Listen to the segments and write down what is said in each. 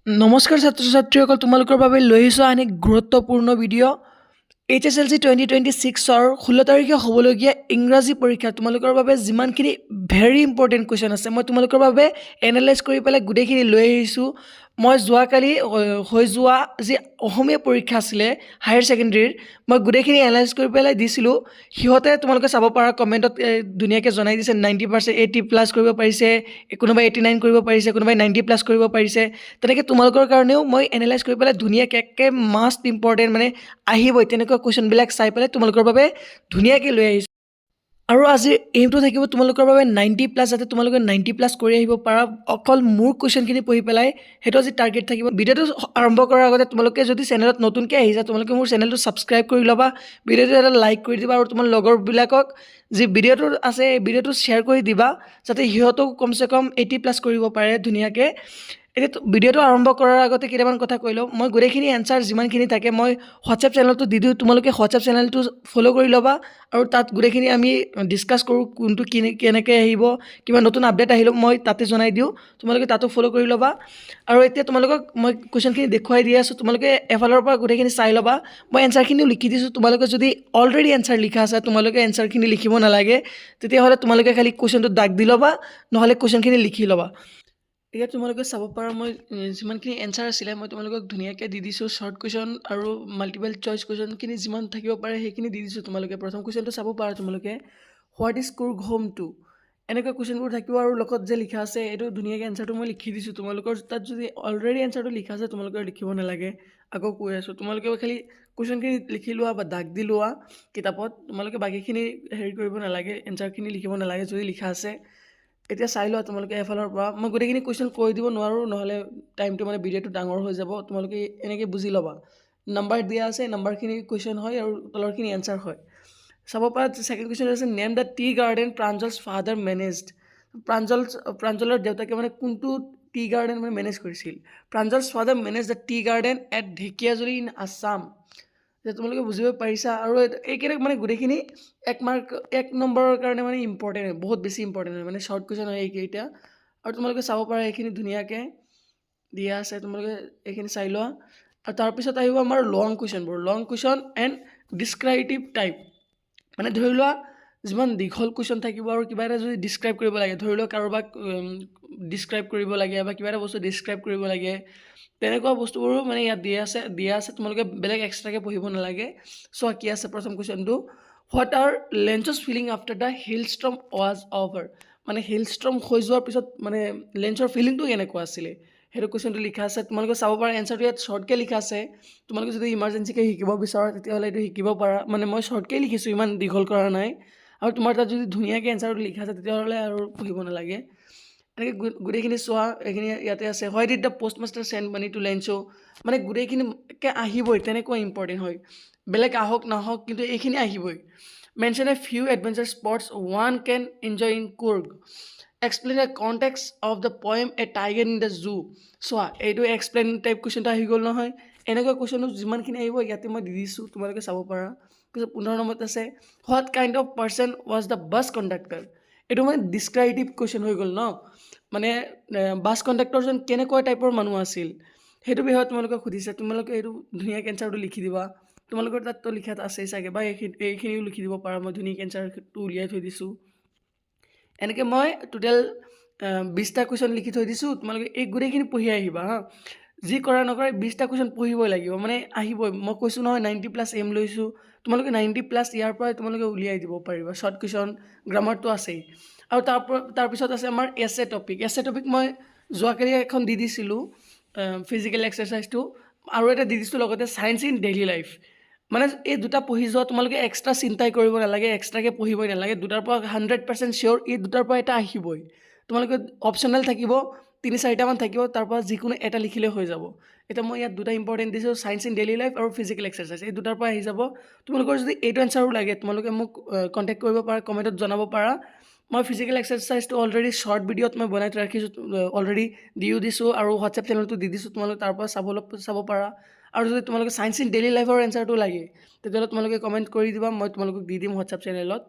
নমস্কাৰ ছাত্ৰ ছাত্ৰীসকল, তোমালোকৰ বাবে লৈ আহিছোঁ আন এক গুৰুত্বপূৰ্ণ ভিডিঅ'। HSLC 2026-ৰ 16 তাৰিখে হ'বলগীয়া ইংৰাজী পৰীক্ষা তোমালোকৰ বাবে যিমানখিনি ভেৰি ইম্পৰ্টেণ্ট কুৱেশ্যন আছে, মই তোমালোকৰ বাবে এনালাইজ কৰি পেলাই গোটেইখিনি লৈ আহিছোঁ। মই যোৱাকালি হৈ যোৱা যি অসমীয়া পৰীক্ষা আছিলে হায়াৰ ছেকেণ্ডেৰীৰ, মই গোটেইখিনি এনালাইজ কৰি পেলাই দিছিলোঁ। সিহঁতে তোমালোকে চাব পাৰা, কমেণ্টত ধুনীয়াকৈ জনাই দিছে 90%, 80+ কৰিব পাৰিছে, কোনোবাই 89 কৰিব পাৰিছে, কোনোবাই 90+ কৰিব পাৰিছে। তেনেকৈ তোমালোকৰ কাৰণেও মই এনালাইজ কৰি পেলাই ধুনীয়াকৈ একে মাষ্ট ইম্পৰ্টেণ্ট মানে আহিবই তেনেকুৱা কুৱেশ্যনবিলাক চাই পেলাই তোমালোকৰ বাবে ধুনীয়াকৈ লৈ আহিছোঁ। আৰু আজিৰ এইমটো থাকিব তোমালোকৰ বাবে 90+, যাতে তোমালোকে 90+ কৰি আহিব পাৰা। অকল মোৰ কুৱেশ্যনখিনি পঢ়ি পেলাই সেইটো আজি টাৰ্গেট থাকিব। ভিডিঅ'টো আৰম্ভ কৰাৰ আগতে তোমালোকে যদি চেনেলত নতুনকৈ আহিছা, তোমালোকে মোৰ চেনেলটো ছাবস্ক্ৰাইব কৰি ল'বা, ভিডিঅ'টো এটা লাইক কৰি দিবা, আৰু তোমাৰ লগৰবিলাকক যি ভিডিঅ'টো আছে এই ভিডিঅ'টো শ্বেয়াৰ কৰি দিবা, যাতে সিহঁতেও কমচে কম 80+ কৰিব পাৰে ধুনীয়াকৈ। এতিয়া ভিডিঅ'টো আৰম্ভ কৰাৰ আগতে কেইটামান কথা কৈ লওঁ। মই গোটেইখিনি এনচাৰ যিমানখিনি থাকে মই হোৱাটছএপ চেনেলটো দি দিওঁ, তোমালোকে হোৱাটছএপ চেনেলটো ফ'ল' কৰি ল'বা, আৰু তাত গোটেইখিনি আমি ডিছকাছ কৰোঁ, কোনটো কেনেকৈ আহিব, কিবা নতুন আপডেট আহিলেও মই তাতে জনাই দিওঁ, তোমালোকে তাতো ফ'ল' কৰি ল'বা। আৰু এতিয়া তোমালোকক মই কুৱেশ্যনখিনি দেখুৱাই দি আছোঁ, তোমালোকে এফালৰ পৰা গোটেইখিনি চাই ল'বা। মই এনচাৰখিনিও লিখি দিছোঁ, তোমালোকে যদি অলৰেডি এনচাৰ লিখা আছে তোমালোকে এনচাৰখিনি লিখিব নালাগে, তেতিয়াহ'লে তোমালোকে খালি কুৱেশ্যনটো দাগ দি ল'বা, নহ'লে কুৱেশ্যনখিনি লিখি ল'বা। এতিয়া তোমালোকে চাব পাৰা, মই যিমানখিনি এনচাৰ আছিলে মই তোমালোকক ধুনীয়াকৈ দি দিছোঁ। শ্বৰ্ট কুৱেশ্যন আৰু মাল্টিপল চইচ কুৱেশ্যনখিনি যিমান থাকিব পাৰে সেইখিনি দি দিছোঁ। তোমালোকে প্ৰথম কুৱেশ্যনটো চাব পাৰা, তোমালোকে what is Coorg home to, এনেকুৱা কুৱেশ্যনবোৰ থাকিব, আৰু লগত যে লিখা আছে এইটো ধুনীয়াকৈ এনচাৰটো মই লিখি দিছোঁ। তোমালোকৰ তাত যদি অলৰেডি এনচাৰটো লিখা আছে তোমালোকে লিখিব নালাগে। আকৌ কৈ আছোঁ, তোমালোকে খালি কুৱেশ্যনখিনি লিখি লোৱা বা দাগ দি লোৱা কিতাপত, তোমালোকে বাকীখিনি হেৰি কৰিব নালাগে, এনচাৰখিনি লিখিব নালাগে যদি লিখা আছে। এতিয়া চাই লোৱা তোমালোকে এফালৰ পৰা, মই গোটেইখিনি কুৱেশ্যন কৈ দিব নোৱাৰোঁ, নহ'লে টাইমটো মানে ভিডিঅ'টো ডাঙৰ হৈ যাব। তোমালোকে এনেকৈ বুজি ল'বা, নাম্বাৰ দিয়া আছে, নাম্বাৰখিনি কুৱেশ্যন হয় আৰু তলৰখিনি এনচাৰ হয়। চাব পাৰা ছেকেণ্ড কুৱেশ্যন আছে, name the tea garden Pranjal's father managed. প্ৰাঞ্জলৰ দেউতাকে মানে কোনটো টি গাৰ্ডেন মানে মেনেজ কৰিছিল। Pranjal's father manage the tea garden at Dhekiajuli in Assam. যে তোমালোকে বুজিব পাৰিছা। আৰু এইকেইটা মানে গোটেইখিনি এক নম্বৰৰ কাৰণে মানে ইম্পৰ্টেণ্ট হয়, বহুত বেছি ইম্পৰ্টেণ্ট হয়, মানে শ্বৰ্ট কুৱেশ্যন হয় এইকেইটা। আৰু তোমালোকে চাব পাৰা এইখিনি ধুনীয়াকৈ দিয়া আছে, তোমালোকে এইখিনি চাই লোৱা। আৰু তাৰপিছত আহিব আমাৰ লং কুৱেশ্যনবোৰ, লং কুৱেশ্যন এণ্ড ডিছক্ৰাইপটিভ টাইপ। মানে ধৰি লোৱা যিমান দীঘল কুৱেশ্যন থাকিব আৰু কিবা এটা যদি ডিছক্ৰাইব কৰিব লাগে, ধৰি লোৱা কাৰোবাক ডিছক্ৰাইব কৰিব লাগে বা কিবা এটা বস্তু ডিছক্ৰাইব কৰিব লাগে, তেনেকুৱা বস্তুবোৰো মানে ইয়াত দিয়া আছে। তোমালোকে বেলেগ এক্সট্ৰাকৈ পঢ়িব নালাগে। চোৱা কি আছে প্ৰথম কুৱেশ্যনটো, what are Lencho's feeling after the hailstorm was over. মানে হিল ষ্ট্ৰম হৈ যোৱাৰ পিছত মানে লেঞ্চৰ ফিলিংটো কেনেকুৱা আছিলে, সেইটো কুৱেশ্যনটো লিখা আছে। তোমালোকে চাব পাৰা এনচাৰটো ইয়াত শ্বৰ্টকৈ লিখা আছে। তোমালোকে যদি ইমাৰ্জেঞ্চিকৈ শিকিব বিচাৰা তেতিয়াহ'লে এইটো শিকিব পাৰা, মানে মই শ্বৰ্টকৈ লিখিছোঁ, ইমান দীঘল কৰা নাই। আৰু তোমাৰ তাত যদি ধুনীয়াকৈ এনচাৰটো লিখা আছে তেতিয়াহ'লে আৰু পঢ়িব নালাগে। এনেকৈ গোটেইখিনি চোৱা, এইখিনি ইয়াতে আছে। Why did the postmaster send money to Lencho, মানে গোটেইখিনিকে আহিবই, তেনেকুৱা ইম্পৰ্টেণ্ট হয়, বেলেগ আহক নাহক কিন্তু এইখিনি আহিবই। Mention a few adventure spots one can enjoy in Coorg. Explain the context of the poem a tiger in the zoo. চোৱা এইটো এক্সপ্লেইন টাইপ কুৱেশ্যনটো আহি গ'ল নহয়। এনেকুৱা কুৱেশ্যনো যিমানখিনি আহিব ইয়াতে মই দি দিছোঁ, তোমালোকে চাব পাৰা। পিছত 15 নম্বৰত আছে, what kind of person was the bus conductor. এইটো মানে ডিছক্ৰাইপটিভ কুৱেশ্যন হৈ গ'ল ন, মানে বাছ কণ্ডাক্টৰজন কেনেকুৱা টাইপৰ মানুহ আছিল সেইটো বিষয়ে তোমালোকে সুধিছে। তোমালোকে এইটো ধুনীয়াকৈ এনচাৰটো লিখি দিবা। তোমালোকৰ তাততো লিখাত আছেই চাগে, বা এইখিনিও লিখি দিব পাৰা, মই ধুনীয়াকৈ এনচাৰটো উলিয়াই থৈ দিছোঁ। এনেকৈ মই টোটেল 20টা কুৱেশ্যন লিখি থৈ দিছোঁ। তোমালোকে এই গোটেইখিনি পঢ়ি আহিবা হা, যি কৰা নকৰা 20টা কুৱেশ্যন পঢ়িবই লাগিব, মানে আহিবই। মই কৈছোঁ নহয় 90+ এম লৈছোঁ, তোমালোকে 90+ ইয়াৰ পৰাই তোমালোকে উলিয়াই দিব পাৰিবা। শ্বৰ্ট কুৱেশ্যন, গ্ৰামাৰটো আছেই। আৰু তাৰপিছত আছে আমাৰ এছে টপিক। এছে টপিক মই যোৱাকালি এখন দি দিছিলোঁ, ফিজিকেল এক্সাৰচাইজটো, আৰু এটা দি দিছোঁ লগতে ছায়েন্স ইন ডেইলি লাইফ। মানে এই দুটা পঢ়ি যোৱা, তোমালোকে এক্সট্ৰা চিন্তাই কৰিব নালাগে, এক্সট্ৰাকৈ পঢ়িবই নালাগে। দুটাৰ পৰা 100% চিয়'ৰ এই দুটাৰ পৰা এটা আহিবই। তোমালোকে অপশ্যনেল থাকিব 3-4টামান থাকিব, তাৰ পৰা যিকোনো এটা লিখিলে হৈ যাব। এতিয়া মই ইয়াত দুটা ইম্পৰ্টেণ্ট দিছোঁ, ছায়েন্স ইন ডেইলি লাইফ আৰু ফিজিকেল এক্সাৰচাইজ, এই দুটাৰ পৰা আহি যাব। তোমালোকৰ যদি এইটো এনচাৰো লাগে তোমালোকে মোক কণ্টেক্ট কৰিব পাৰা, কমেণ্টত জনাব পাৰা। মই ফিজিকেল এক্সাৰচাইজটো অলৰেডি শ্বৰ্ট ভিডিঅ'ত মই বনাই ৰাখিছোঁ, অলৰেডি দিও দিছোঁ, আৰু হোৱাটছএপ চেনেলটো দি দিছোঁ, তোমালোকে তাৰ পৰা চাব পাৰা। আৰু যদি তোমালোকে ছায়েন্স ইন ডেইলি লাইফৰ এনচাৰটো লাগে তেতিয়াহ'লে তোমালোকে কমেণ্ট কৰি দিবা, মই তোমালোকক দি দিম হোৱাটছএপ চেনেলত।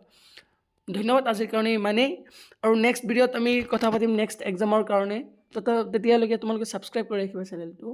ধন্যবাদ, আজিৰ কাৰণে ইমানেই। আৰু নেক্সট ভিডিঅ'ত আমি কথা পাতিম নেক্সট এক্সামৰ কাৰণে। তেতিয়ালৈকে তোমালোকে ছাবস্ক্ৰাইব কৰি ৰাখিবা চেনেলটো।